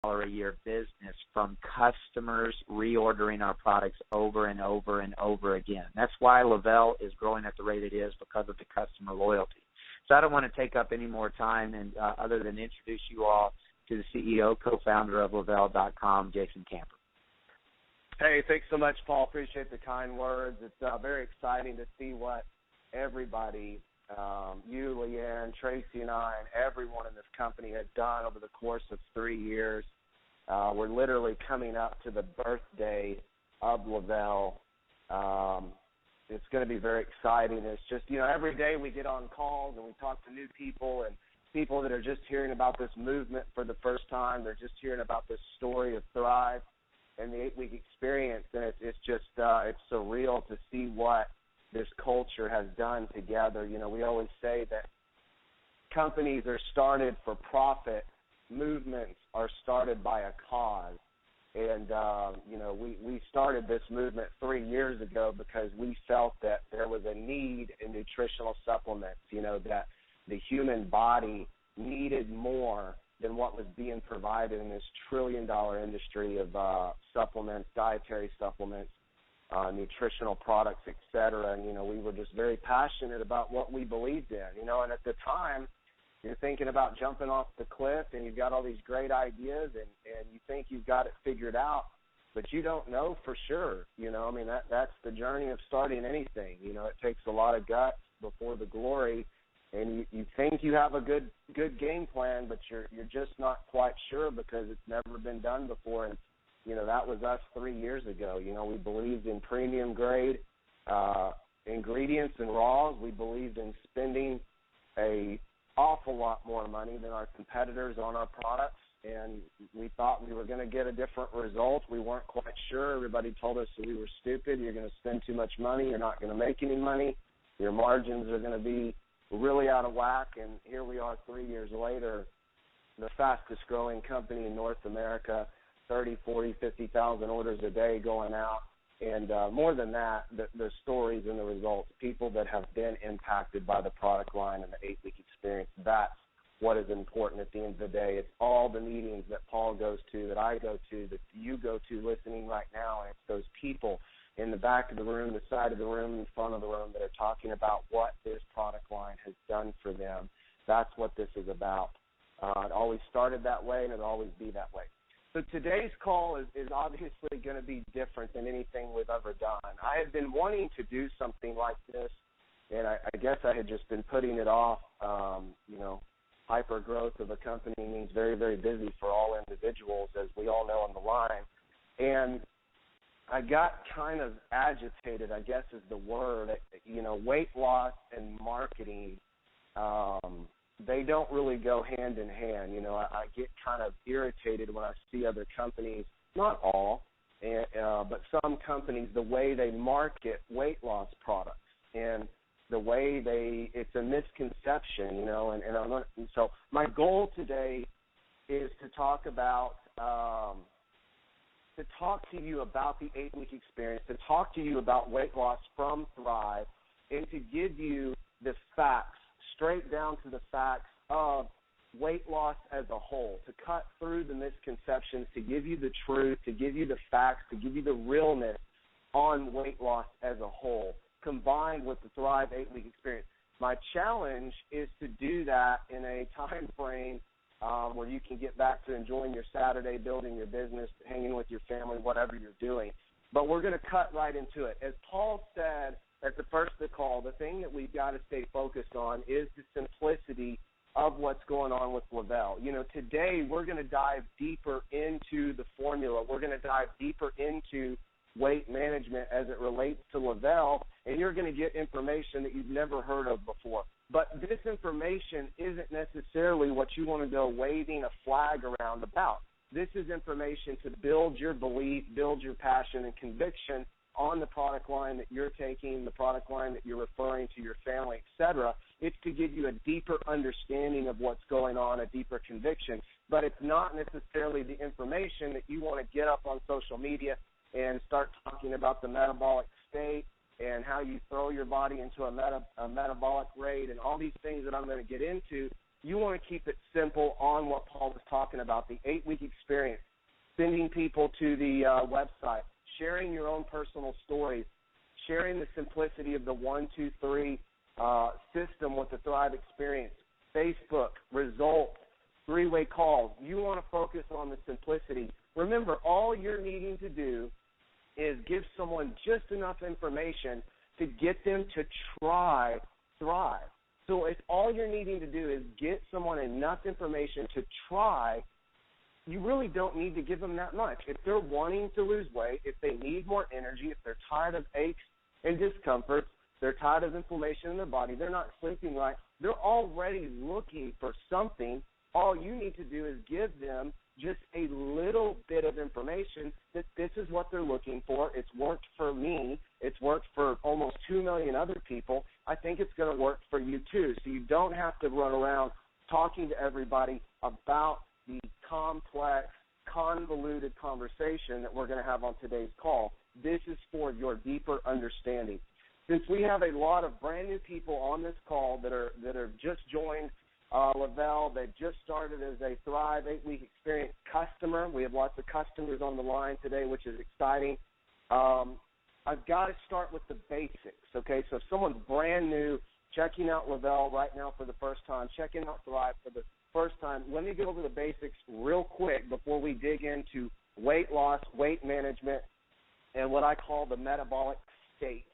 a year business from customers reordering our products over and over and over again. That's why Le-Vel is growing at the rate it is, because of the customer loyalty. So I don't want to take up any more time other than introduce you all to the CEO, co-founder of Le-Vel.com, Jason Camper. Hey, thanks so much, Paul. Appreciate the kind words. It's very exciting to see what everybody, you, Leanne, Tracy, and I, and everyone in this company has done over the course of 3 years. We're literally coming up to the birthday of Le-Vel. It's going to be very exciting. It's just, every day we get on calls and we talk to new people and people that are just hearing about this movement for the first time. They're just hearing about this story of Thrive and the 8-week experience, and it's just it's surreal to see what this culture has done together. We always say that companies are started for profit. Movements are started by a cause. And, we started this movement 3 years ago because we felt that there was a need in nutritional supplements, that the human body needed more than what was being provided in this trillion-dollar industry of supplements, dietary supplements, nutritional products, et cetera. And, we were just very passionate about what we believed in, and at the time, you're thinking about jumping off the cliff and you've got all these great ideas and you think you've got it figured out, but you don't know for sure. That's the journey of starting anything. It takes a lot of guts before the glory, and you think you have a good game plan, but you're just not quite sure because it's never been done before. And that was us 3 years ago. We believed in premium grade ingredients and raws. We believed in spending a awful lot more money than our competitors on our products, and we thought we were going to get a different result. We weren't quite sure. Everybody told us that we were stupid. You're going to spend too much money. You're not going to make any money. Your margins are going to be really out of whack, and here we are 3 years later, the fastest growing company in North America, 30, 40, 50,000 orders a day going out, and more than that, the stories and the results, people that have been impacted by the product line and the 8-week experience, that's what is important at the end of the day. It's all the meetings that Paul goes to, that I go to, that you go to listening right now, and it's those people in the back of the room, the side of the room, in front of the room that are talking about what this product line has done for them. That's what this is about. It always started that way, and it'll always be that way. So today's call is obviously going to be different than anything we've ever done. I had been wanting to do something like this, and I guess I had just been putting it off. Hyper growth of a company means very, very busy for all individuals, as we all know on the line. And I got kind of agitated, I guess is the word. Weight loss and marketing, they don't really go hand in hand. I get kind of irritated when I see other companies, not all, but some companies, the way they market weight loss products and the way it's a misconception, and so my goal today is to talk about to you about the 8-week experience, to talk to you about weight loss from Thrive, and to give you the facts, straight down to the facts of weight loss as a whole, to cut through the misconceptions, to give you the truth, to give you the facts, to give you the realness on weight loss as a whole, combined with the Thrive 8-week experience. My challenge is to do that in a time frame where you can get back to enjoying your Saturday, building your business, hanging with your family, whatever you're doing. But we're going to cut right into it. As Paul said at the first of the call, the thing that we've got to stay focused on is the simplicity of what's going on with Le-Vel. Today we're going to dive deeper into the formula. We're going to dive deeper into weight management as it relates to Le-Vel, and you're going to get information that you've never heard of before. But this information isn't necessarily what you want to go waving a flag around about. This is information to build your belief, build your passion and conviction on the product line that you're taking, the product line that you're referring to your family, et cetera. It's to give you a deeper understanding of what's going on, a deeper conviction. But it's not necessarily the information that you want to get up on social media and start talking about the metabolic state and how you throw your body into a metabolic rate and all these things that I'm going to get into. You want to keep it simple on what Paul was talking about, the 8-week experience, sending people to the website, sharing your own personal stories, sharing the simplicity of the 1, 2, 3 system with the Thrive experience, Facebook, results, 3-way calls. You want to focus on the simplicity. Remember, all you're needing to do is give someone just enough information to get them to try Thrive. So if all you're needing to do is get someone enough information to try, you really don't need to give them that much. If they're wanting to lose weight, if they need more energy, if they're tired of aches and discomforts, they're tired of inflammation in their body, they're not sleeping right, they're already looking for something. All you need to do is give them just a little bit of information that this is what they're looking for. It's worked for me. It's worked for almost 2 million other people. I think it's going to work for you too. So you don't have to run around talking to everybody about the complex, convoluted conversation that we're going to have on today's call. This is for your deeper understanding. Since we have a lot of brand new people on this call that are just joined Le-Vel, they just started as a Thrive 8-week experience customer. We have lots of customers on the line today, which is exciting. I've got to start with the basics, okay? So if someone's brand new, checking out Le-Vel right now for the first time, checking out Thrive for the first time, let me go over the basics real quick before we dig into weight loss, weight management, and what I call the metabolic state,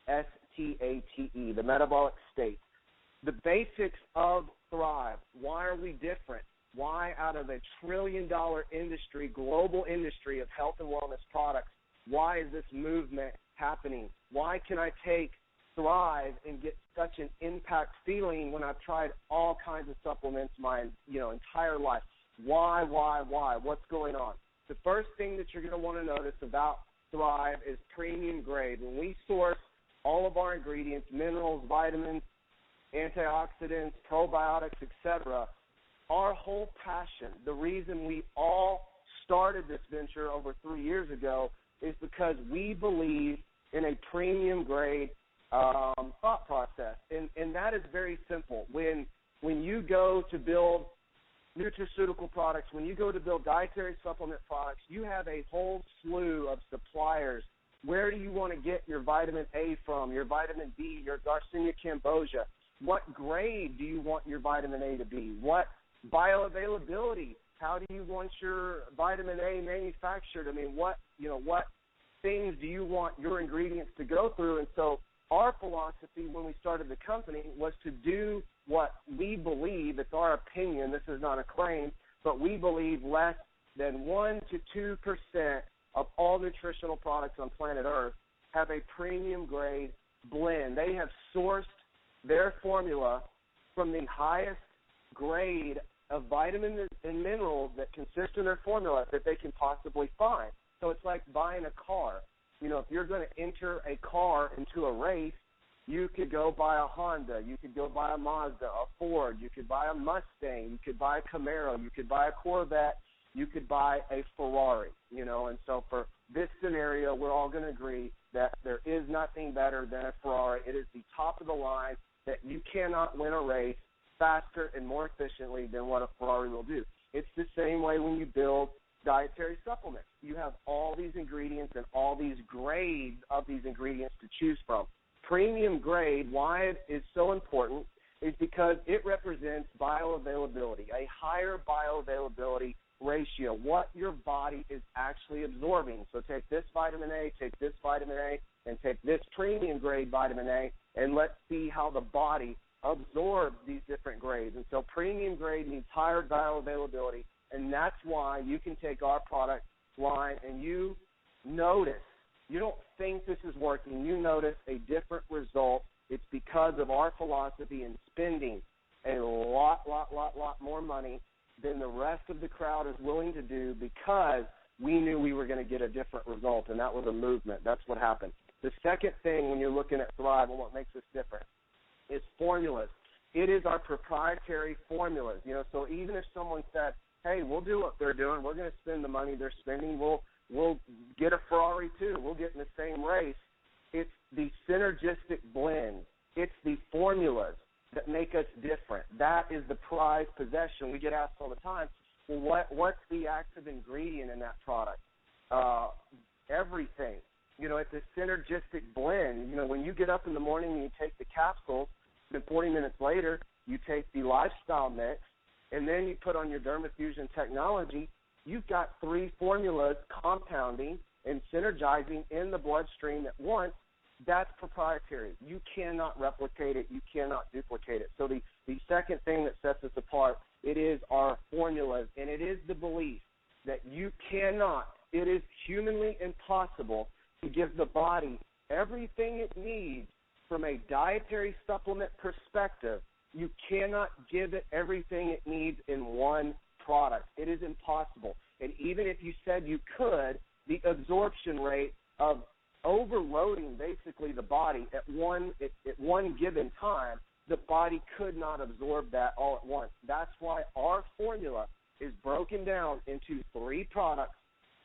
S-T-A-T-E, the metabolic state. The basics of Thrive. Why are we different? Why out of a $1 trillion industry, global industry of health and wellness products, why is this movement happening? Why can I take Thrive and get such an impact feeling when I've tried all kinds of supplements my entire life? Why? What's going on? The first thing that you're going to want to notice about Thrive is premium grade. When we source all of our ingredients, minerals, vitamins, antioxidants, probiotics, etc., our whole passion, the reason we all started this venture over 3 years ago is because we believe in a premium grade thought process. And that is very simple. When you go to build nutraceutical products, when you go to build dietary supplement products, you have a whole slew of suppliers. Where do you want to get your vitamin A from, your vitamin B, your Garcinia cambogia? What grade do you want your vitamin A to be? What bioavailability? How do you want your vitamin A manufactured? I mean, what things do you want your ingredients to go through? And so our philosophy when we started the company was to do what we believe, it's our opinion, this is not a claim, but we believe less than 1% to 2% of all nutritional products on planet Earth have a premium grade blend. They have sourced their formula from the highest grade of vitamins and minerals that consist in their formula that they can possibly find. So it's like buying a car. If you're going to enter a car into a race, you could go buy a Honda, you could go buy a Mazda, a Ford, you could buy a Mustang, you could buy a Camaro, you could buy a Corvette, you could buy a Ferrari, And so for this scenario, we're all going to agree that there is nothing better than a Ferrari. It is the top of the line, that you cannot win a race faster and more efficiently than what a Ferrari will do. It's the same way when you build dietary supplements. You have all these ingredients and all these grades of these ingredients to choose from. Premium grade, why it is so important, is because it represents bioavailability, a higher bioavailability ratio, what your body is actually absorbing. So take this vitamin A, take this vitamin A, and take this premium grade vitamin A, and let's see how the body absorbs these different grades. And so premium grade means higher bioavailability, and that's why you can take our product line and you notice, you don't think this is working, you notice a different result. It's because of our philosophy in spending a lot more money than the rest of the crowd is willing to do, because we knew we were going to get a different result, and that was a movement. That's what happened. The second thing when you're looking at Thrive and what makes us different is formulas. It is our proprietary formulas. So even if someone said, hey, we'll do what they're doing, we're going to spend the money they're spending, we'll get a Ferrari too, we'll get in the same race, it's the synergistic blend. It's the formulas that make us different. That is the prized possession. We get asked all the time, well, what's the active ingredient in that product? Everything. It's a synergistic blend. When you get up in the morning and you take the capsules, then 40 minutes later you take the lifestyle mix, and then you put on your DermaFusion technology, you've got 3 formulas compounding and synergizing in the bloodstream at once. That's proprietary. You cannot replicate it. You cannot duplicate it. So the second thing that sets us apart, it is our formulas, and it is the belief that you cannot, it is humanly impossible to give the body everything it needs from a dietary supplement perspective. You cannot give it everything it needs in one product. It is impossible. And even if you said you could, the absorption rate of overloading basically the body at one given time, the body could not absorb that all at once. That's why our formula is broken down into 3 products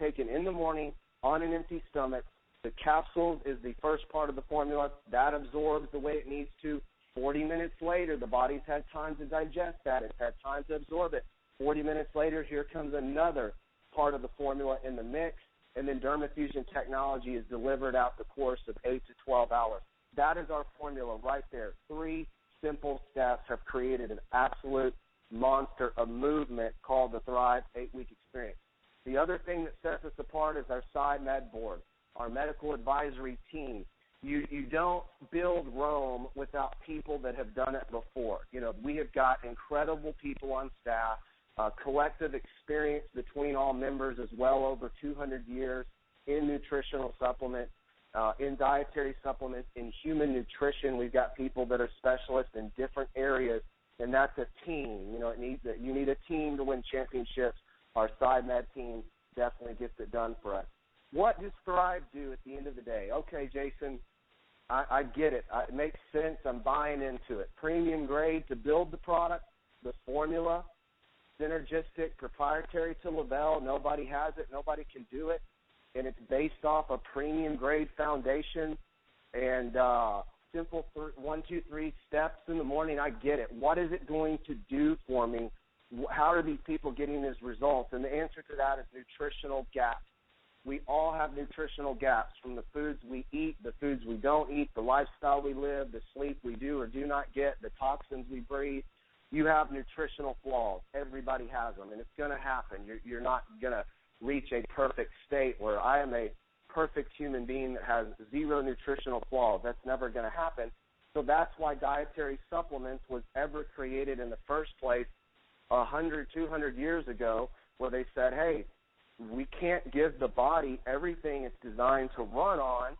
taken in the morning on an empty stomach. The capsules is the first part of the formula. That absorbs the way it needs to. 40 minutes later, the body's had time to digest that. It's had time to absorb it. 40 minutes later, here comes another part of the formula in the mix, and then DermaFusion technology is delivered out the course of 8 to 12 hours. That is our formula right there. 3 simple steps have created an absolute monster of movement called the Thrive 8-week experience. The other thing that sets us apart is our PsyMed board, our medical advisory team. You don't build Rome without people that have done it before. We have got incredible people on staff, collective experience between all members as well over 200 years in nutritional supplements, in dietary supplements, in human nutrition. We've got people that are specialists in different areas, and that's a team. You need a team to win championships. Our PsyMed team definitely gets it done for us. What does Thrive do at the end of the day? Okay, Jason, I get it. It makes sense. I'm buying into it. Premium grade to build the product, the formula, synergistic, proprietary to Le-Vel. Nobody has it. Nobody can do it. And it's based off a premium grade foundation and simple 1, 2, 3 steps in the morning. I get it. What is it going to do for me? How are these people getting these results? And the answer to that is nutritional gaps. We all have nutritional gaps from the foods we eat, the foods we don't eat, the lifestyle we live, the sleep we do or do not get, the toxins we breathe. You have nutritional flaws. Everybody has them, and it's going to happen. You're not going to reach a perfect state where I am a perfect human being that has 0 nutritional flaws. That's never going to happen. So that's why dietary supplements was ever created in the first place 100, 200 years ago, where they said, hey, we can't give the body everything it's designed to run on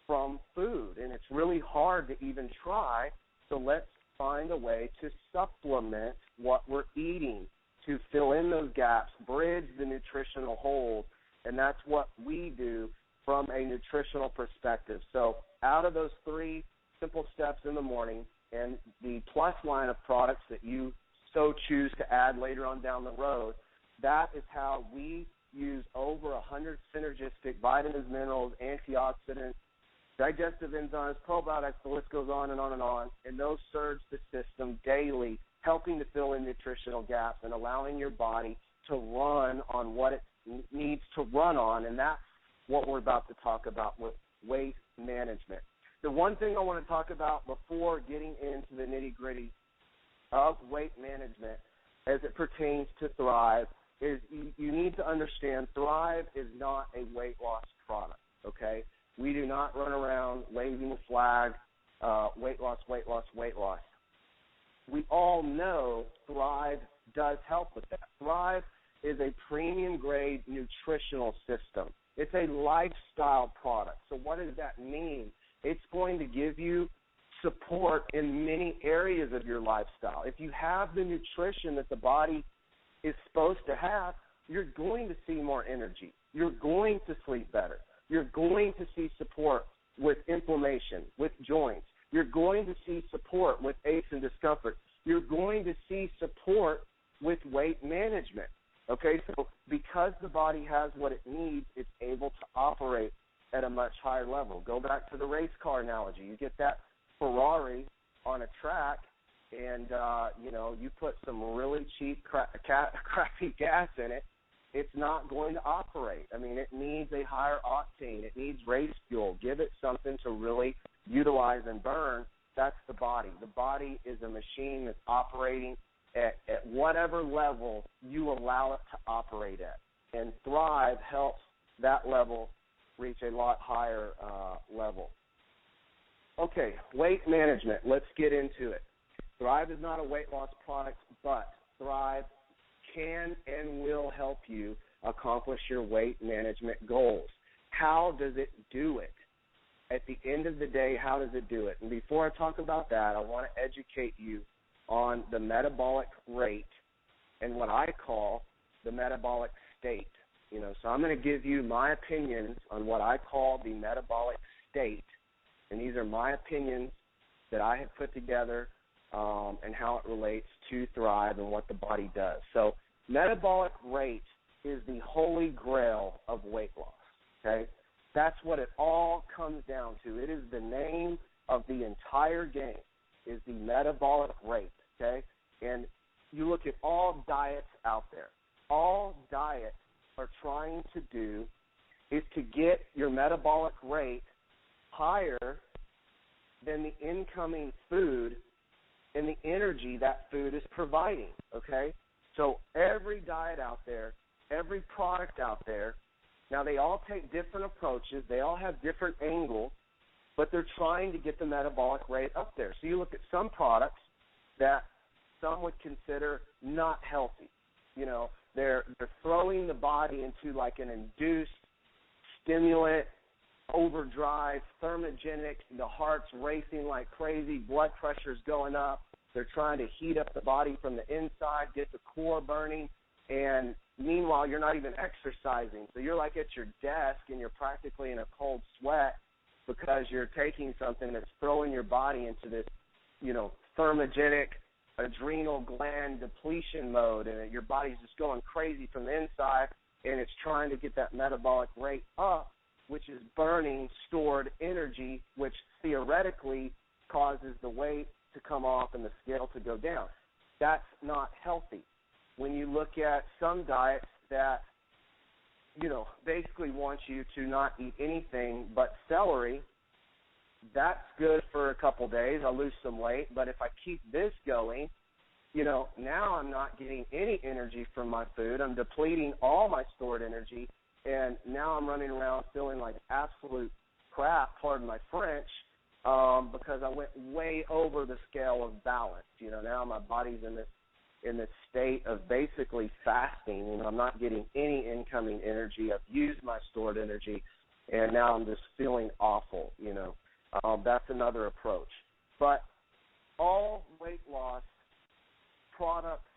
from food, and it's really hard to even try, so let's find a way to supplement what we're eating to fill in those gaps, bridge the nutritional holes, and that's what we do from a nutritional perspective. So out of those 3 simple steps in the morning and the plus line of products that you so choose to add later on down the road, that is how we use over 100 synergistic vitamins, minerals, antioxidants, digestive enzymes, probiotics, the list goes on and on and on, and those surge the system daily, helping to fill in nutritional gaps and allowing your body to run on what it needs to run on, and that's what we're about to talk about with weight management. The one thing I want to talk about before getting into the nitty-gritty of weight management as it pertains to Thrive is you need to understand Thrive is not a weight loss product, okay? We do not run around waving the flag, weight loss, weight loss, weight loss. We all know Thrive does help with that. Thrive is a premium-grade nutritional system. It's a lifestyle product. So what does that mean? It's going to give you support in many areas of your lifestyle. If you have the nutrition that the body is supposed to have, you're going to see more energy. You're going to sleep better. You're going to see support with inflammation, with joints. You're going to see support with aches and discomfort. You're going to see support with weight management. Okay, so because the body has what it needs, it's able to operate at a much higher level. Go back to the race car analogy. You get that Ferrari on a track, and you put some really cheap crappy gas in it, it's not going to operate. I mean, it needs a higher octane. It needs race fuel. Give it something to really utilize and burn. That's the body. The body is a machine that's operating at whatever level you allow it to operate at. And Thrive helps that level reach a lot higher level. Okay, weight management. Let's get into it. Thrive is not a weight loss product, but Thrive can and will help you accomplish your weight management goals. How does it do it? At the end of the day, how does it do it? And before I talk about that, I want to educate you on the metabolic rate and what I call the metabolic state. So I'm going to give you my opinions on what I call the metabolic state, and these are my opinions that I have put together and how it relates to Thrive and what the body does. So metabolic rate is the holy grail of weight loss, okay? That's what it all comes down to. It is the name of the entire game, is the metabolic rate, okay? And you look at all diets out there. All diets are trying to do is to get your metabolic rate higher than the incoming food and the energy that food is providing, okay? So every diet out there, every product out there, now they all take different approaches. They all have different angles, but they're trying to get the metabolic rate up there. So you look at some products that some would consider not healthy. They're throwing the body into like an induced stimulant, overdrive, thermogenic, the heart's racing like crazy, blood pressure's going up. They're trying to heat up the body from the inside, get the core burning, and meanwhile you're not even exercising. So you're like at your desk and you're practically in a cold sweat because you're taking something that's throwing your body into this, thermogenic, adrenal gland depletion mode, and your body's just going crazy from the inside, and it's trying to get that metabolic rate up, which is burning stored energy, which theoretically causes the weight to come off and the scale to go down. That's not healthy. When you look at some diets that, basically want you to not eat anything but celery, that's good for a couple days. I'll lose some weight, but if I keep this going, now I'm not getting any energy from my food. I'm depleting all my stored energy, and now I'm running around feeling like absolute crap, pardon my French, because I went way over the scale of balance. Now my body's in this state of basically fasting, I'm not getting any incoming energy. I've used my stored energy, and now I'm just feeling awful, That's another approach. But all weight loss products,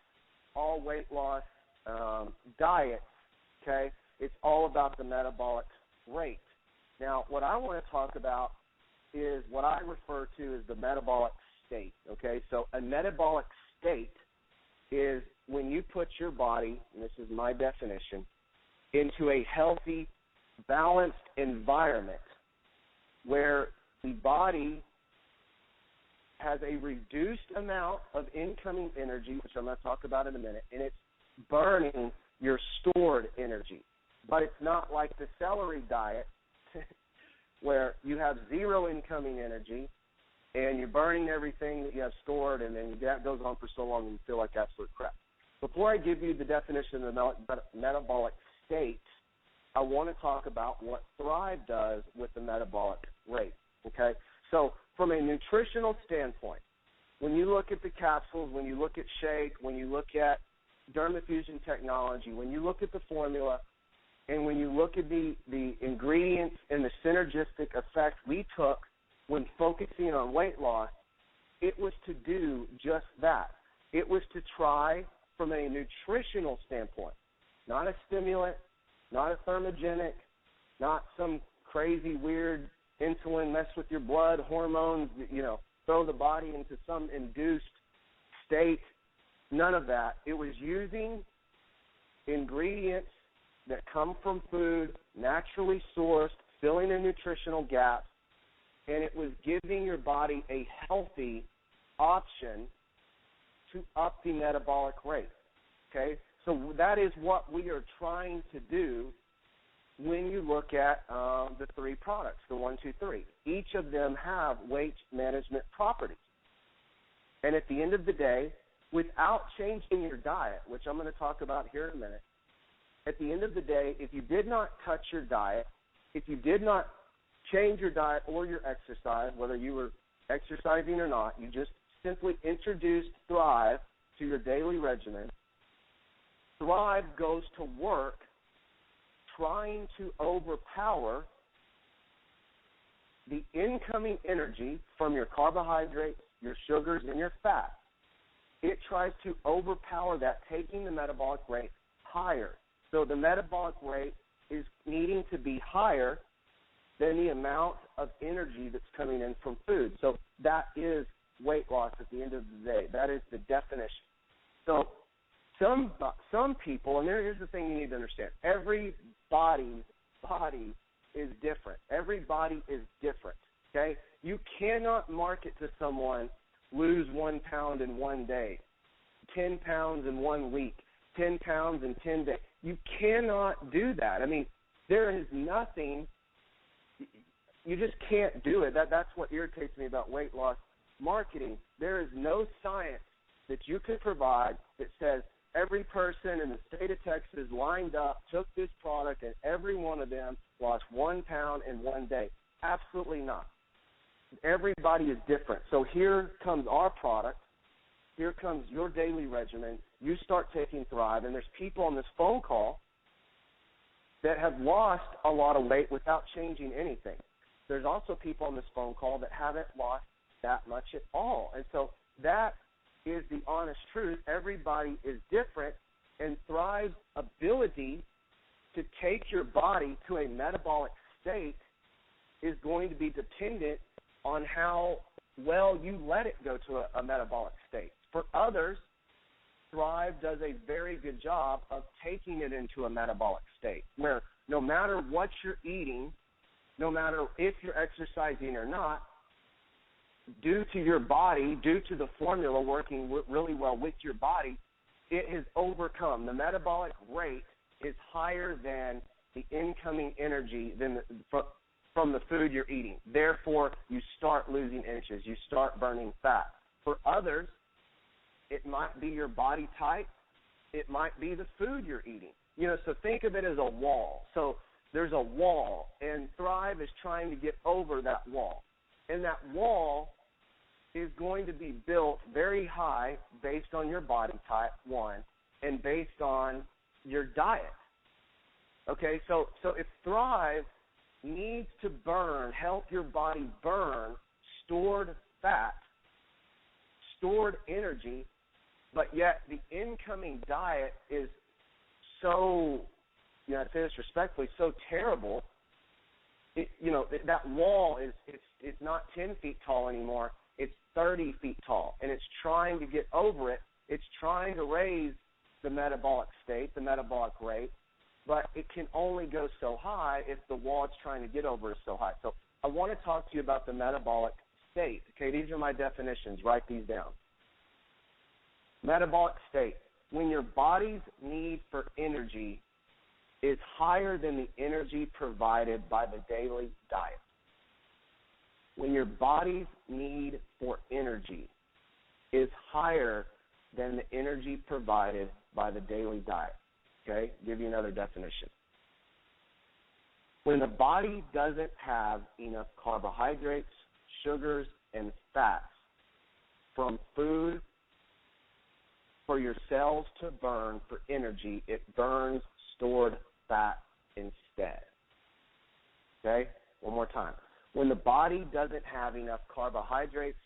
all weight loss diets, okay, it's all about the metabolic rate. Now, what I want to talk about is what I refer to as the metabolic state, okay? So a metabolic state is when you put your body, and this is my definition, into a healthy, balanced environment where the body has a reduced amount of incoming energy, which I'm going to talk about in a minute, and it's burning your stored energy. But it's not like the celery diet where you have zero incoming energy and you're burning everything that you have stored, and then that goes on for so long and you feel like absolute crap. Before I give you the definition of the metabolic state, I want to talk about what Thrive does with the metabolic rate, okay? So from a nutritional standpoint, when you look at the capsules, when you look at shake, when you look at dermafusion technology, when you look at the formula, and when you look at the ingredients and the synergistic effect we took when focusing on weight loss, it was to do just that. It was to try from a nutritional standpoint, not a stimulant, not a thermogenic, not some crazy weird insulin mess with your blood, hormones, throw the body into some induced state. None of that. It was using ingredients that come from food, naturally sourced, filling in nutritional gaps, and it was giving your body a healthy option to up the metabolic rate. Okay? So that is what we are trying to do when you look at the three products, the 1, 2, 3. Each of them have weight management properties. And at the end of the day, without changing your diet, which I'm going to talk about here in a minute, at the end of the day, if you did not touch your diet, if you did not change your diet or your exercise, whether you were exercising or not, you just simply introduced Thrive to your daily regimen, Thrive goes to work trying to overpower the incoming energy from your carbohydrates, your sugars, and your fats. It tries to overpower that, taking the metabolic rate higher. So the metabolic rate is needing to be higher than the amount of energy that's coming in from food. So that is weight loss at the end of the day. That is the definition. So some people, and here's the thing you need to understand, everybody's body is different. Every body is different, okay? You cannot market to someone, lose 1 pound in 1 day, 10 pounds in 1 week, 10 pounds in 10 days. You cannot do that. I mean, there is nothing, you just can't do it. That's what irritates me about weight loss marketing. There is no science that you can provide that says every person in the state of Texas lined up, took this product, and every one of them lost 1 pound in 1 day. Absolutely not. Everybody is different. So here comes our product. Here comes your daily regimen. You start taking Thrive, and there's people on this phone call that have lost a lot of weight without changing anything. There's also people on this phone call that haven't lost that much at all. And so that is the honest truth. Everybody is different, and Thrive's ability to take your body to a metabolic state is going to be dependent on how well you let it go to a metabolic state. For others, Thrive does a very good job of taking it into a metabolic state where no matter what you're eating, no matter if you're exercising or not, due to your body, due to the formula working really well with your body, it has overcome. The metabolic rate is higher than the incoming energy from the food you're eating. Therefore, you start losing inches. You start burning fat. For others, it might be your body type. It might be the food you're eating. So think of it as a wall. So there's a wall, and Thrive is trying to get over that wall. And that wall is going to be built very high based on your body type, one, and based on your diet. Okay, so if Thrive needs to help your body burn stored fat, stored energy, but yet the incoming diet is so, I say this respectfully, so terrible, that wall it's not 10 feet tall anymore. It's 30 feet tall, and it's trying to get over it. It's trying to raise the metabolic state, the metabolic rate, but it can only go so high if the wall it's trying to get over is so high. So I want to talk to you about the metabolic state. Okay, these are my definitions. Write these down. Metabolic state, when your body's need for energy is higher than the energy provided by the daily diet. When your body's need for energy is higher than the energy provided by the daily diet. Okay, give you another definition. When the body doesn't have enough carbohydrates, sugars, and fats from food for your cells to burn for energy, it burns stored fat instead. Okay, one more time. When the body doesn't have enough carbohydrates,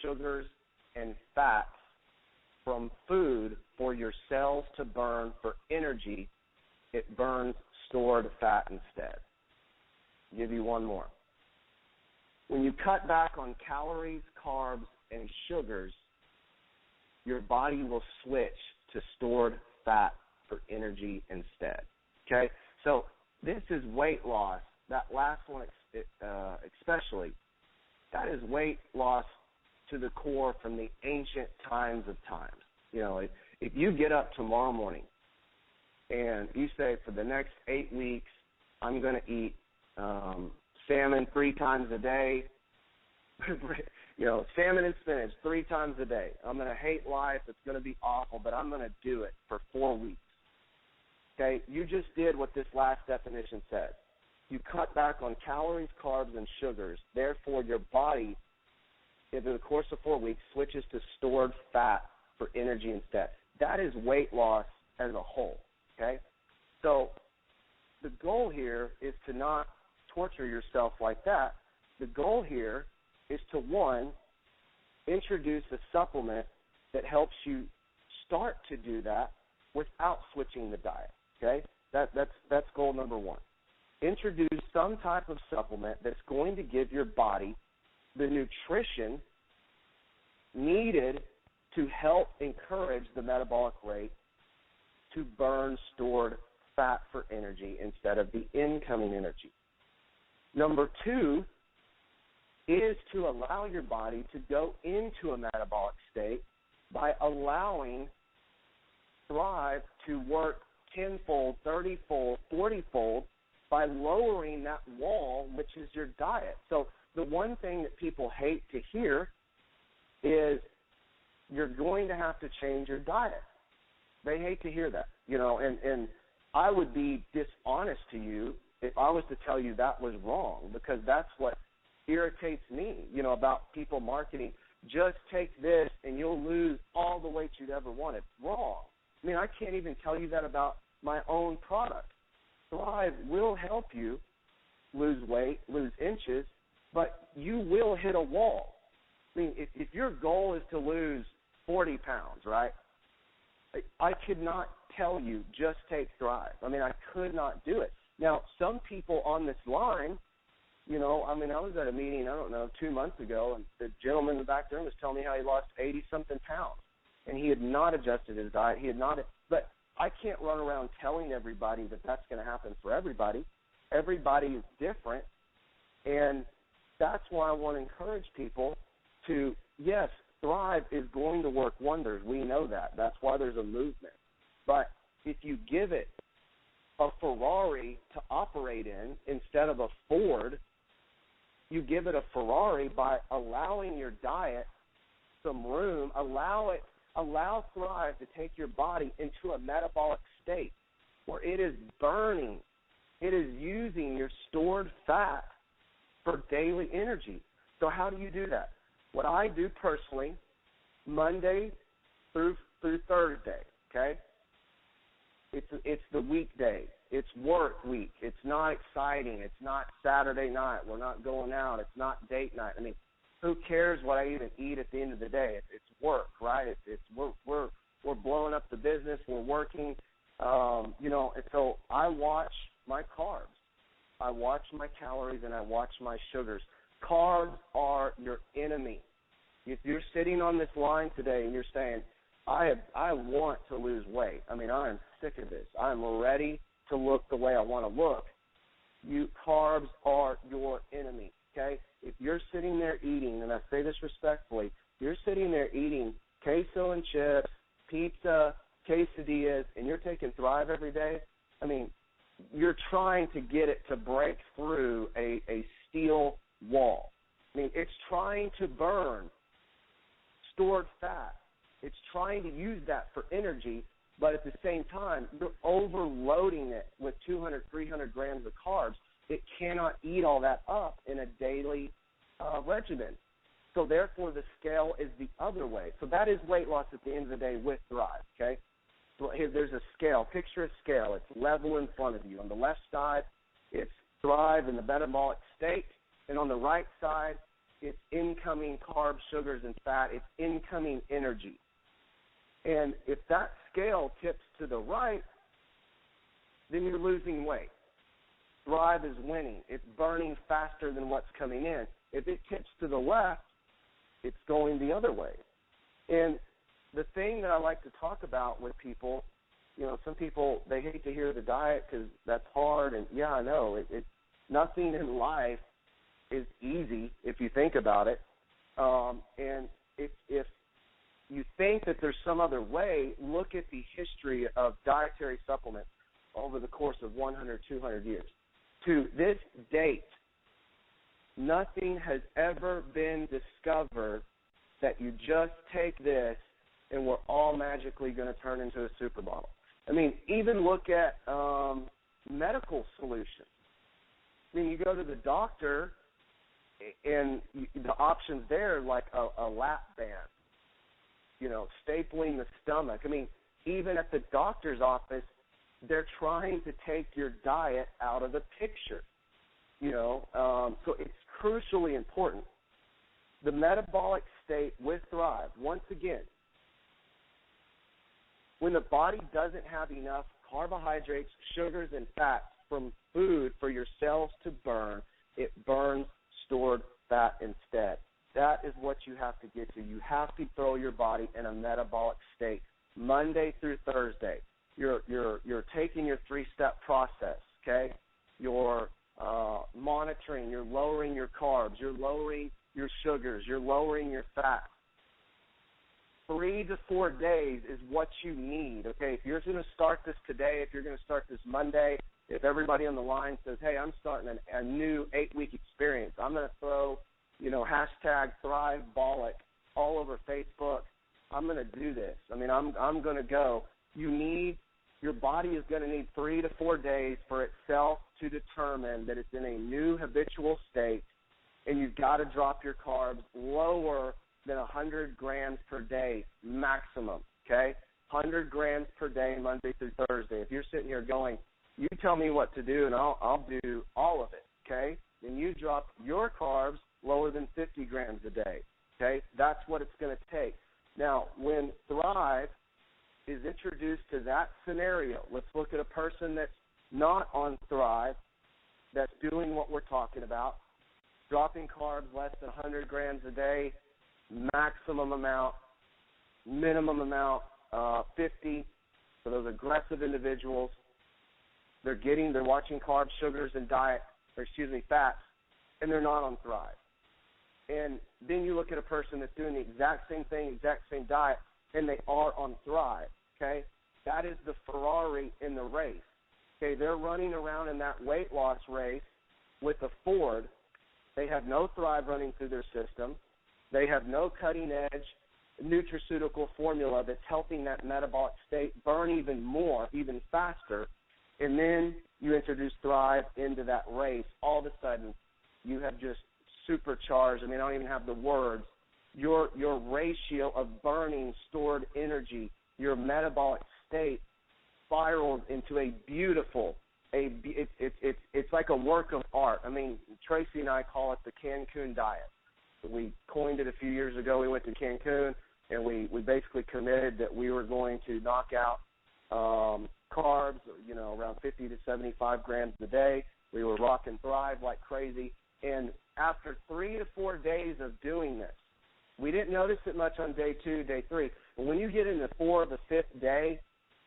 sugars, and fats from food for your cells to burn for energy, it burns stored fat instead. I'll give you one more. When you cut back on calories, carbs, and sugars, your body will switch to stored fat for energy instead. Okay? So this is weight loss. That last one especially, that is weight loss to the core from the ancient times of times. You know, if you get up tomorrow morning and you say, for the next 8 weeks, I'm going to eat salmon 3 times a day, salmon and spinach 3 times a day. I'm going to hate life. It's going to be awful, but I'm going to do it for 4 weeks. Okay, you just did what this last definition said. You cut back on calories, carbs, and sugars. Therefore, your body, over the course of 4 weeks, switches to stored fat for energy instead. That is weight loss as a whole, okay? So the goal here is to not torture yourself like that. The goal here is to, one, introduce a supplement that helps you start to do that without switching the diet, okay? That's goal number one. Introduce some type of supplement that's going to give your body the nutrition needed to help encourage the metabolic rate to burn stored fat for energy instead of the incoming energy. Number two is to allow your body to go into a metabolic state by allowing Thrive to work 10-fold, 30-fold, 40-fold by lowering that wall, which is your diet. So the one thing that people hate to hear is you're going to have to change your diet. They hate to hear that, and I would be dishonest to you if I was to tell you that was wrong, because that's what irritates me, about people marketing. Just take this and you'll lose all the weight you'd ever want. It's wrong. I mean, I can't even tell you that about my own product. Thrive will help you lose weight, lose inches, but you will hit a wall. I mean, if your goal is to lose 40 pounds, right, I could not tell you just take Thrive. I mean, I could not do it. Now, some people on this line, I was at a meeting, 2 months ago, and the gentleman in the back there was telling me how he lost 80-something pounds, and he had not adjusted his diet. But I can't run around telling everybody that that's going to happen for everybody. Everybody is different, and that's why I want to encourage people to, yes, Thrive is going to work wonders. We know that. That's why there's a movement. But if you give it a Ferrari to operate in instead of a Ford, you give it a Ferrari by allowing your diet some room, allow Thrive to take your body into a metabolic state where it is burning, it is using your stored fat for daily energy. So how do you do that? What I do personally, Monday through Thursday, okay? It's the weekday. It's work week. It's not exciting. It's not Saturday night. We're not going out. It's not date night. I mean, who cares what I even eat at the end of the day? It's work, right? We're blowing up the business. We're working, And so I watch my carbs, I watch my calories, and I watch my sugars. Carbs are your enemy. If you're sitting on this line today and you're saying, I want to lose weight. I mean, I am sick of this. I'm ready to look the way I want to look. Carbs are your enemy, okay? If you're sitting there eating, and I say this respectfully, you're sitting there eating queso and chips, pizza, quesadillas, and you're taking Thrive every day, I mean, you're trying to get it to break through a steel wall. I mean, it's trying to burn stored fat. It's trying to use that for energy, but at the same time, you're overloading it with 200, 300 grams of carbs. It cannot eat all that up in a daily regimen. So therefore, the scale is the other way. So that is weight loss at the end of the day with Thrive, okay? So here, there's a scale. Picture a scale. It's level in front of you. On the left side, it's Thrive in the metabolic state, and on the right side, it's incoming carbs, sugars, and fat. It's incoming energy. And if that scale tips to the right, then you're losing weight. Thrive is winning. It's burning faster than what's coming in. If it tips to the left, it's going the other way. And the thing that I like to talk about with people, some people, they hate to hear the diet because that's hard. And, yeah, I know. Nothing in life is easy if you think about it. And if you think that there's some other way, look at the history of dietary supplements over the course of 100, 200 years. To this date, nothing has ever been discovered that you just take this and we're all magically going to turn into a supermodel. I mean, even look at medical solutions. I mean, you go to the doctor and the options there like a lap band, stapling the stomach. I mean, even at the doctor's office, they're trying to take your diet out of the picture, so it's crucially important. The metabolic state with Thrive, once again, when the body doesn't have enough carbohydrates, sugars, and fats from food for your cells to burn, it burns stored fat instead. That is what you have to get to. You have to throw your body in a metabolic state Monday through Thursday. You're taking your 3-step process, okay? You're monitoring, you're lowering your carbs, you're lowering your sugars, you're lowering your fats. 3 to 4 days is what you need, okay? If you're going to start this today, if you're going to start this Monday, if everybody on the line says, hey, I'm starting a new 8-week experience, I'm going to throw, hashtag ThriveBolic all over Facebook, I'm going to do this. I mean, I'm going to go. Your body is going to need 3 to 4 days for itself to determine that it's in a new habitual state, and you've got to drop your carbs lower than 100 grams per day maximum, okay? 100 grams per day Monday through Thursday. If you're sitting here going, you tell me what to do and I'll do all of it, okay? Then you drop your carbs lower than 50 grams a day, okay? That's what it's going to take. Now, when Thrive is introduced to that scenario, let's look at a person that's not on Thrive, that's doing what we're talking about, dropping carbs less than 100 grams a day, maximum amount, minimum amount, 50 for those aggressive individuals. They're watching carbs, sugars, and fats, and they're not on Thrive. And then you look at a person that's doing the exact same thing, exact same diet, and they are on Thrive, okay? That is the Ferrari in the race, okay? They're running around in that weight loss race with a Ford. They have no Thrive running through their system. They have no cutting-edge nutraceutical formula that's helping that metabolic state burn even more, even faster. And then you introduce Thrive into that race. All of a sudden, you have just supercharged. I mean, I don't even have the words. Your ratio of burning stored energy, your metabolic state spirals into a beautiful, it's like a work of art. I mean, Tracy and I call it the Cancun diet. We coined it a few years ago. We went to Cancun, and we basically committed that we were going to knock out carbs, around 50 to 75 grams a day. We were rocking Thrive like crazy. And after 3 to 4 days of doing this, we didn't notice it much on day 2, day 3. But when you get into 4 the 5th day,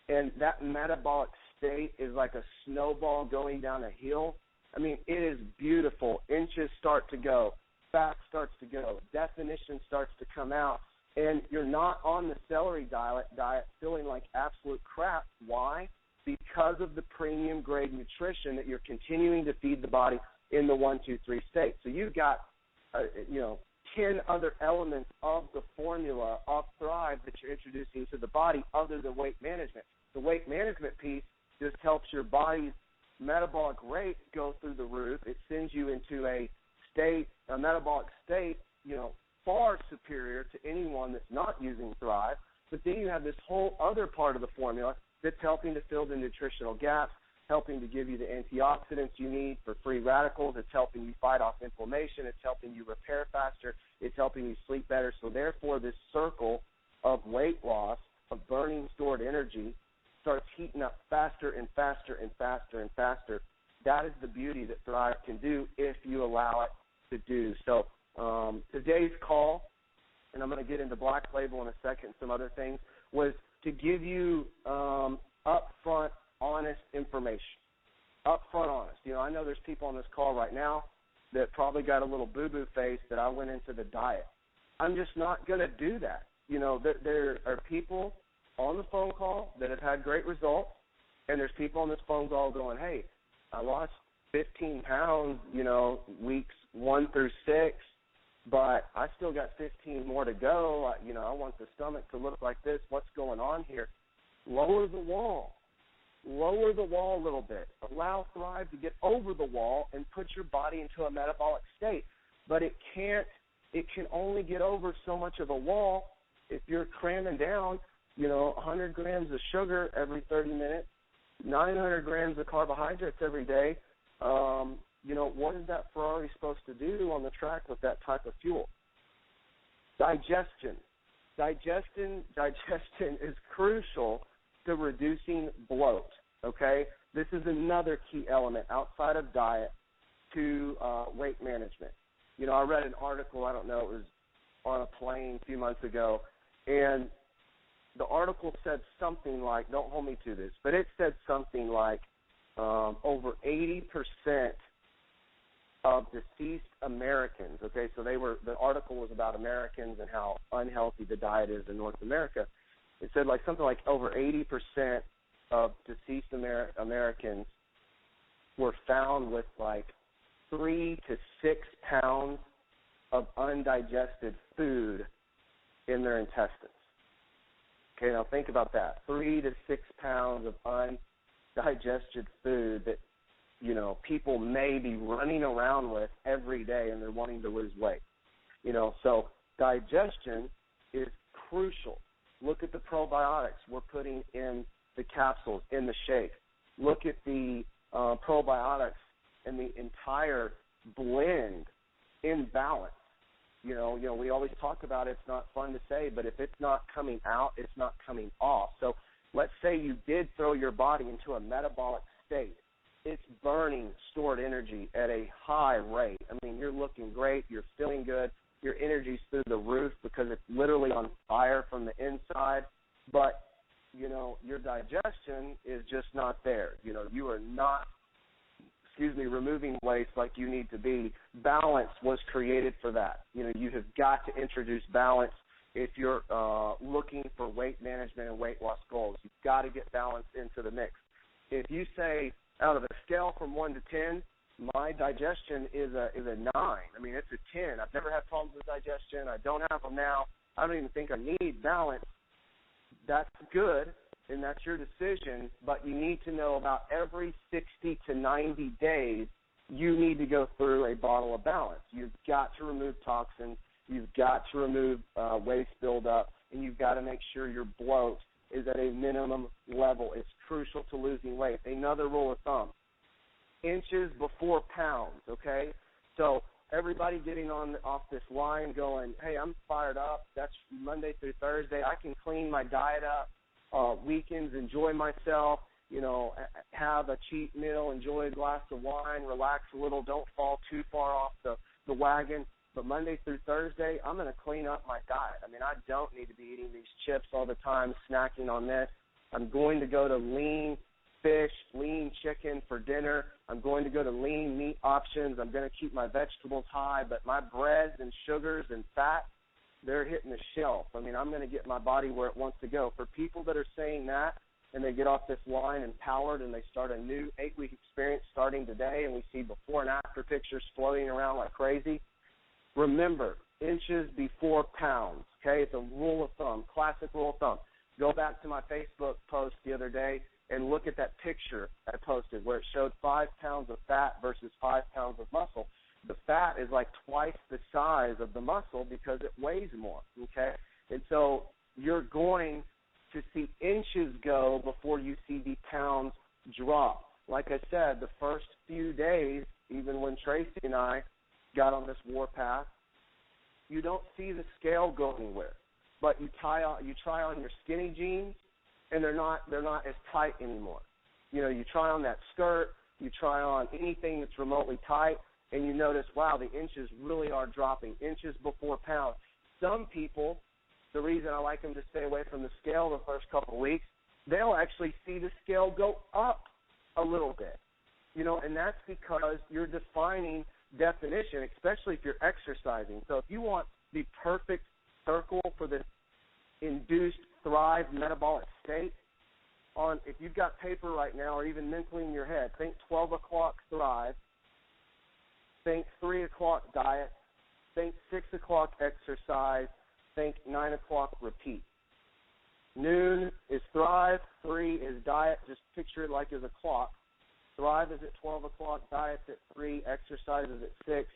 and that metabolic state is like a snowball going down a hill, I mean, it is beautiful. Inches start to go. Fat starts to go. Definition starts to come out. And you're not on the celery diet feeling like absolute crap. Why? Because of the premium grade nutrition that you're continuing to feed the body in the 1, 2, 3 state. So you've got, 10 other elements of the formula of Thrive that you're introducing to the body other than weight management. The weight management piece just helps your body's metabolic rate go through the roof. It sends you into a metabolic state, far superior to anyone that's not using Thrive. But then you have this whole other part of the formula that's helping to fill the nutritional gaps, helping to give you the antioxidants you need for free radicals. It's helping you fight off inflammation. It's helping you repair faster. It's helping you sleep better. So therefore, this circle of weight loss, of burning stored energy, starts heating up faster and faster and faster and faster. That is the beauty that Thrive can do if you allow it to do. So today's call, and I'm going to get into Black Label in a second, some other things, was to give you upfront, honest information. Upfront, honest. I know there's people on this call right now that probably got a little boo-boo face that I went into the diet. I'm just not going to do that. There are people on the phone call that have had great results, and there's people on this phone call going, hey, I lost 15 pounds, weeks 1 through 6, but I still got 15 more to go. I want the stomach to look like this. What's going on here? Lower the wall. Lower the wall a little bit. Allow Thrive to get over the wall and put your body into a metabolic state. But it can only get over so much of a wall if you're cramming down, 100 grams of sugar every 30 minutes, 900 grams of carbohydrates every day. What is that Ferrari supposed to do on the track with that type of fuel? Digestion. Digestion is crucial to reducing bloat, okay? This is another key element outside of diet to weight management. I read an article, I don't know, it was on a plane a few months ago, and the article said something like, don't hold me to this, but it said something like over 80% of deceased Americans, okay, so the article was about Americans and how unhealthy the diet is in North America. It said something like over 80% of deceased Americans were found with 3 to 6 pounds of undigested food in their intestines. Okay, now think about that. 3 to 6 pounds of undigested food that, people may be running around with every day and they're wanting to lose weight. So digestion is crucial. Look at the probiotics we're putting in the capsules, in the shake. Look at the probiotics and the entire blend in balance. We always talk about it's not fun to say, but if it's not coming out, it's not coming off. So let's say you did throw your body into a metabolic state. It's burning stored energy at a high rate. I mean, you're looking great. You're feeling good. Your energy's through the roof because it's literally on fire from the inside. But, your digestion is just not there. You are not, removing waste like you need to be. Balance was created for that. You have got to introduce balance if you're looking for weight management and weight loss goals. You've got to get balance into the mix. If you say out of a scale from 1 to 10, my digestion is a 9. I mean, it's a 10. I've never had problems with digestion. I don't have them now. I don't even think I need balance. That's good, and that's your decision, but you need to know about every 60 to 90 days you need to go through a bottle of balance. You've got to remove toxins. You've got to remove waste buildup, and you've got to make sure your bloat is at a minimum level. It's crucial to losing weight. Another rule of thumb, inches before pounds, okay? So everybody getting off this line going, hey, I'm fired up. That's Monday through Thursday. I can clean my diet up. Weekends, enjoy myself, have a cheat meal, enjoy a glass of wine, relax a little, don't fall too far off the wagon. But Monday through Thursday, I'm going to clean up my diet. I mean, I don't need to be eating these chips all the time, snacking on this. I'm going to go to lean fish, lean chicken for dinner. I'm going to go to lean meat options. I'm going to keep my vegetables high, but my breads and sugars and fat, they're hitting the shelf. I mean, I'm going to get my body where it wants to go. For people that are saying that and they get off this line empowered and they start a new 8-week experience starting today, and we see before and after pictures floating around like crazy, remember, inches before pounds, okay? It's a rule of thumb, classic rule of thumb. Go back to my Facebook post the other day and look at that picture I posted where it showed 5 pounds of fat versus 5 pounds of muscle. The fat is like twice the size of the muscle because it weighs more, okay? And so you're going to see inches go before you see the pounds drop. Like I said, the first few days, even when Tracy and I got on this warpath, you don't see the scale go anywhere. But you try on your skinny jeans, and they're not as tight anymore. You try on that skirt, you try on anything that's remotely tight, and you notice, wow, the inches really are dropping, inches before pounds. Some people, the reason I like them to stay away from the scale the first couple of weeks, they'll actually see the scale go up a little bit. And that's because you're defining definition, especially if you're exercising. So if you want the perfect circle for this induced Thrive metabolic state. If you've got paper right now or even mentally in your head, think 12 o'clock Thrive, think 3 o'clock diet, think 6 o'clock exercise, think 9 o'clock repeat. Noon is Thrive, 3 is diet. Just picture it like as a clock. Thrive is at 12 o'clock, diet's at 3, exercise is at 6,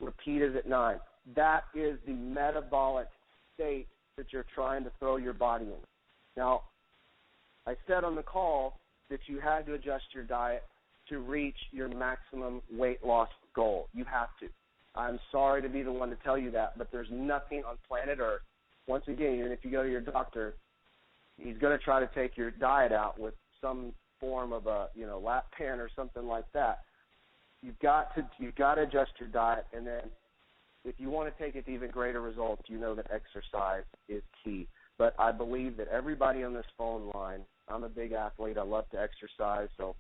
repeat is at 9. That is the metabolic state that you're trying to throw your body in. Now, I said on the call that you had to adjust your diet to reach your maximum weight loss goal. You have to. I'm sorry to be the one to tell you that, but there's nothing on planet Earth. Once again, even if you go to your doctor, he's going to try to take your diet out with some form of a, lap pan or something like that. You've got to adjust your diet, and then if you want to take it to even greater results, you know that exercise is key. But I believe that everybody on this phone line, I'm a big athlete, I love to exercise, so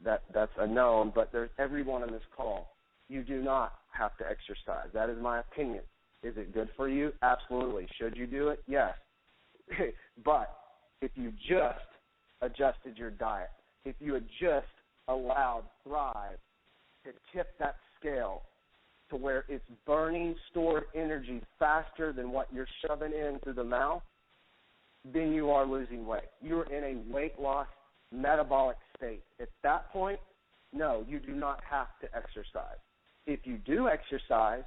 that's a known, but there's everyone on this call. You do not have to exercise. That is my opinion. Is it good for you? Absolutely. Should you do it? Yes. But if you just adjusted your diet, if you had just allowed Thrive to tip that scale to where it's burning stored energy faster than what you're shoving in through the mouth, then you are losing weight. You're in a weight loss metabolic state. At that point, no, you do not have to exercise. If you do exercise,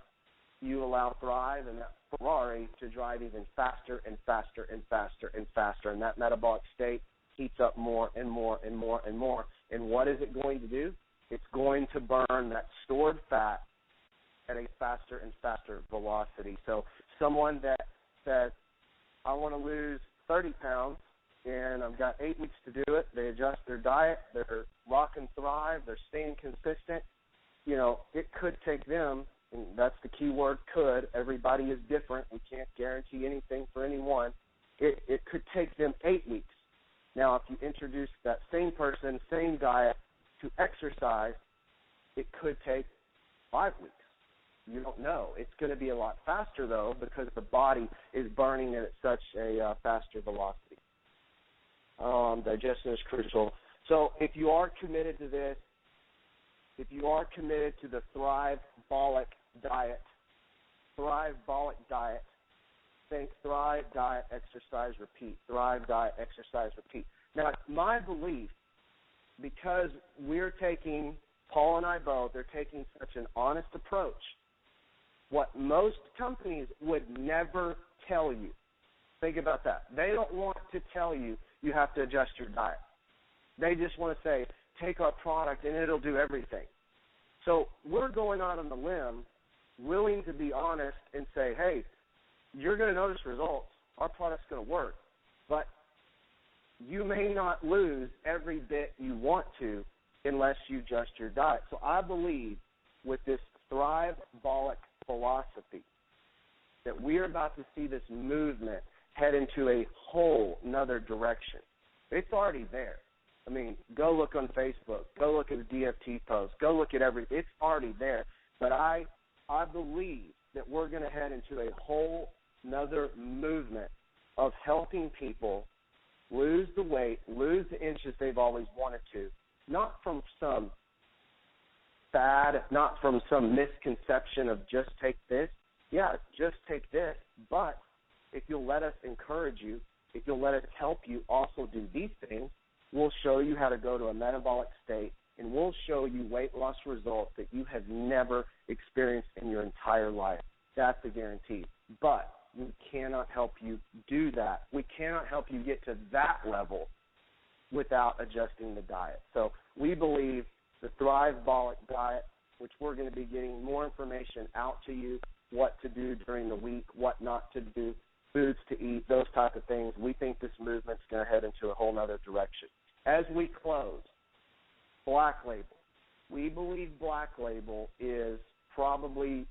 you allow Thrive and that Ferrari to drive even faster and faster and faster and faster, and that metabolic state heats up more and more and more and more. And what is it going to do? It's going to burn that stored fat at a faster and faster velocity. So someone that says, I want to lose 30 pounds, and I've got 8 weeks to do it, they adjust their diet, they're rocking Thrive, they're staying consistent, it could take them, and that's the key word, could. Everybody is different. We can't guarantee anything for anyone. It could take them 8 weeks. Now, if you introduce that same person, same diet to exercise, it could take 5 weeks. You don't know. It's going to be a lot faster, though, because the body is burning it at such a faster velocity. Digestion is crucial. So if you are committed to this, if you are committed to the Thrive-bolic diet, think Thrive, diet, exercise, repeat. Thrive, diet, exercise, repeat. Now, my belief, because we're taking, Paul and I both, are taking such an honest approach, what most companies would never tell you. Think about that. They don't want to tell you you have to adjust your diet. They just want to say, take our product and it'll do everything. So we're going out on the limb, willing to be honest and say, hey, you're going to notice results. Our product's going to work. But you may not lose every bit you want to unless you adjust your diet. So I believe with this Thrive-bolic philosophy that we're about to see this movement head into a whole nother direction. It's already there. I mean, go look on Facebook. Go look at the DFT post. Go look at everything. It's already there. But I believe that we're going to head into a whole nother movement of helping people lose the weight, lose the inches they've always wanted to, not from some fad, not from some misconception of just take this. Yeah, just take this. But if you'll let us encourage you, if you'll let us help you also do these things, we'll show you how to go to a metabolic state, and we'll show you weight loss results that you have never experienced in your entire life. That's a guarantee. But we cannot help you do that. We cannot help you get to that level without adjusting the diet. So we believe the Thrive-bolic diet, which we're going to be getting more information out to you, what to do during the week, what not to do, foods to eat, those type of things. We think this movement's going to head into a whole other direction. As we close, Black Label. We believe Black Label is probably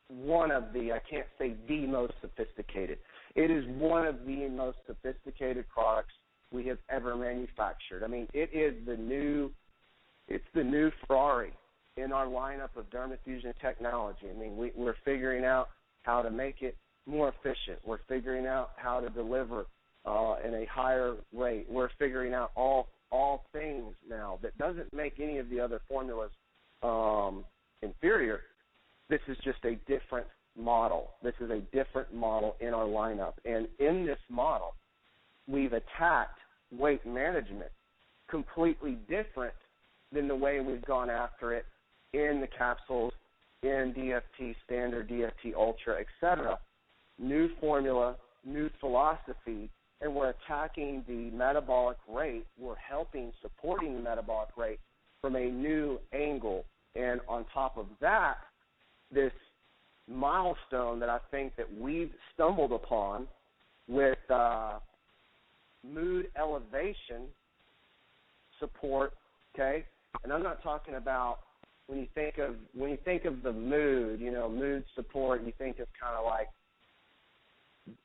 one of the, I can't say the most sophisticated. It is one of the most sophisticated products we have ever manufactured. I mean, it's the new Ferrari. in our lineup of dermafusion technology. I mean, we're figuring out how to make it more efficient. We're figuring out how to deliver in a higher rate. We're figuring out all things now that doesn't make any of the other formulas inferior. This is just a different model. This is a different model in our lineup. And in this model, we've attacked weight management completely different than the way we've gone after it in the capsules, in DFT Standard, DFT Ultra, etc. New formula, new philosophy, and we're attacking the metabolic rate. We're supporting the metabolic rate from a new angle. And on top of that, this milestone that I think that we've stumbled upon with mood elevation support, okay? And I'm not talking about when you think of the mood, mood support, you think of kind of like,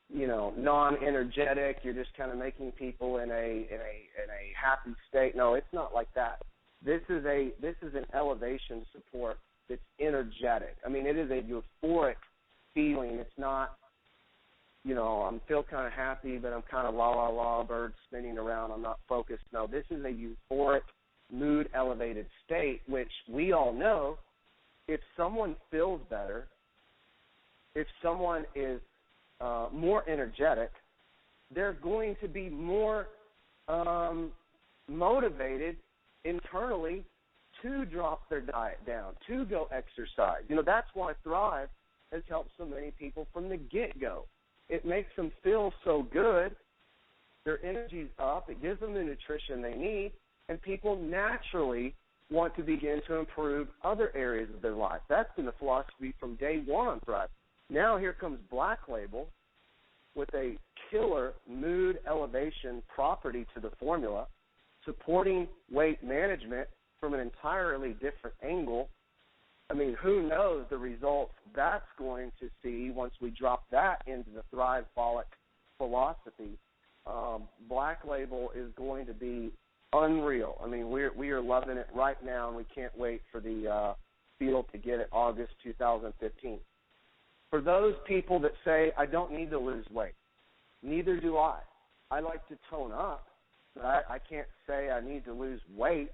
non-energetic. You're just kind of making people in a happy state. No, it's not like that. This is an elevation support that's energetic. I mean, it is a euphoric feeling. It's not, I feel kind of happy, but I'm kind of la, birds spinning around. I'm not focused. No, this is a euphoric, mood-elevated state, which we all know if someone feels better, if someone is more energetic, they're going to be more motivated internally to drop their diet down, to go exercise. That's why Thrive has helped so many people from the get-go. It makes them feel so good. Their energy's up. It gives them the nutrition they need, and people naturally want to begin to improve other areas of their life. That's been the philosophy from day one on Thrive. Now here comes Black Label with a killer mood elevation property to the formula, supporting weight management from an entirely different angle. I mean, who knows the results that's going to see once we drop that into the Thrivebolic philosophy. Black Label is going to be unreal. I mean, we are loving it right now, and we can't wait for the field to get it August 2015. For those people that say, I don't need to lose weight, neither do I. I like to tone up, but I can't say I need to lose weight.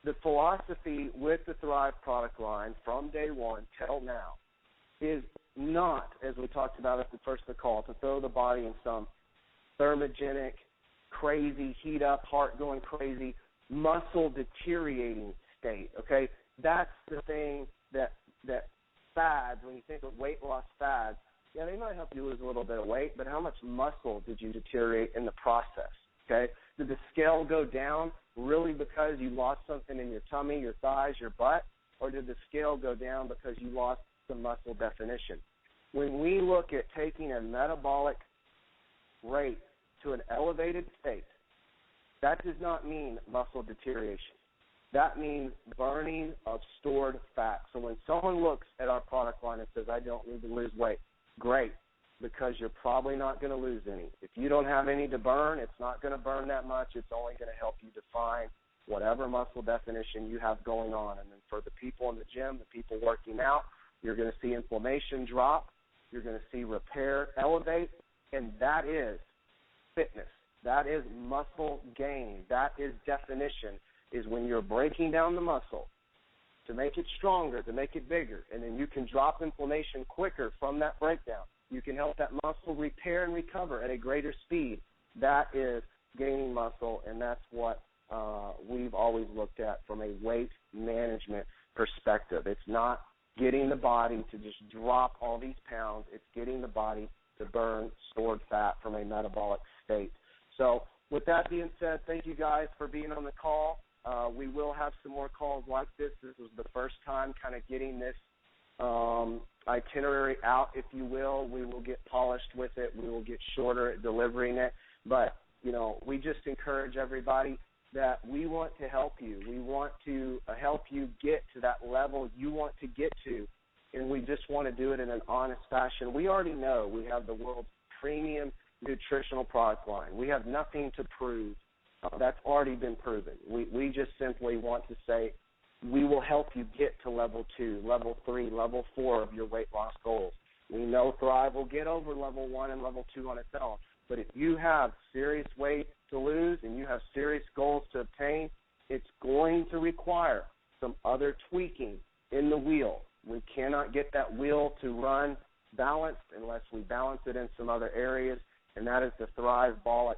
The philosophy with the Thrive product line from day one till now is not, as we talked about at the first of the call, to throw the body in some thermogenic, crazy, heat up, heart going crazy, muscle deteriorating state, okay? That's the thing that fads, when you think of weight loss fads, yeah, they might help you lose a little bit of weight, but how much muscle did you deteriorate in the process, okay? Did the scale go down really because you lost something in your tummy, your thighs, your butt, or did the scale go down because you lost some muscle definition? When we look at taking a metabolic rate to an elevated state, that does not mean muscle deterioration. That means burning of stored fat. So when someone looks at our product line and says, I don't need to lose weight, great, because you're probably not going to lose any. If you don't have any to burn, it's not going to burn that much. It's only going to help you define whatever muscle definition you have going on. And then for the people in the gym, the people working out, you're going to see inflammation drop. You're going to see repair elevate, and that is fitness. That is muscle gain. That is definition, is when you're breaking down the muscle to make it stronger, to make it bigger, and then you can drop inflammation quicker from that breakdown. You can help that muscle repair and recover at a greater speed. That is gaining muscle, and that's what we've always looked at from a weight management perspective. It's not getting the body to just drop all these pounds. It's getting the body to burn stored fat from a metabolic state. So with that being said, thank you guys for being on the call. We will have some more calls like this. This was the first time kind of getting this itinerary out, if you will. We will get polished with it. We will get shorter at delivering it. But, we just encourage everybody that we want to help you. We want to help you get to that level you want to get to, and we just want to do it in an honest fashion. We already know we have the world's premium nutritional product line. We have nothing to prove. That's already been proven. We just simply want to say we will help you get to level 2, level 3, level 4 of your weight loss goals. We know Thrive will get over level 1 and level 2 on its own. But if you have serious weight to lose and you have serious goals to obtain, it's going to require some other tweaking in the wheel. We cannot get that wheel to run balanced unless we balance it in some other areas, and that is the Thrivebolic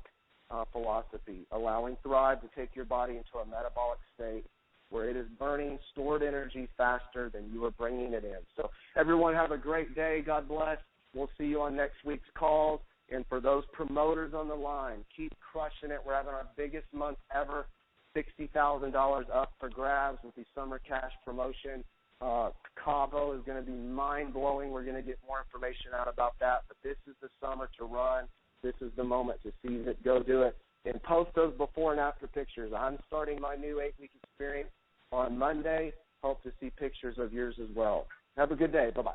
philosophy, allowing Thrive to take your body into a metabolic state where it is burning stored energy faster than you are bringing it in. So everyone have a great day. God bless. We'll see you on next week's calls. And for those promoters on the line, keep crushing it. We're having our biggest month ever, $60,000 up for grabs with the summer cash promotion. Cabo is going to be mind-blowing. We're going to get more information out about that. But this is the summer to run. This is the moment to seize it. Go do it. And post those before and after pictures. I'm starting my new 8-week experience on Monday. Hope to see pictures of yours as well. Have a good day. Bye-bye.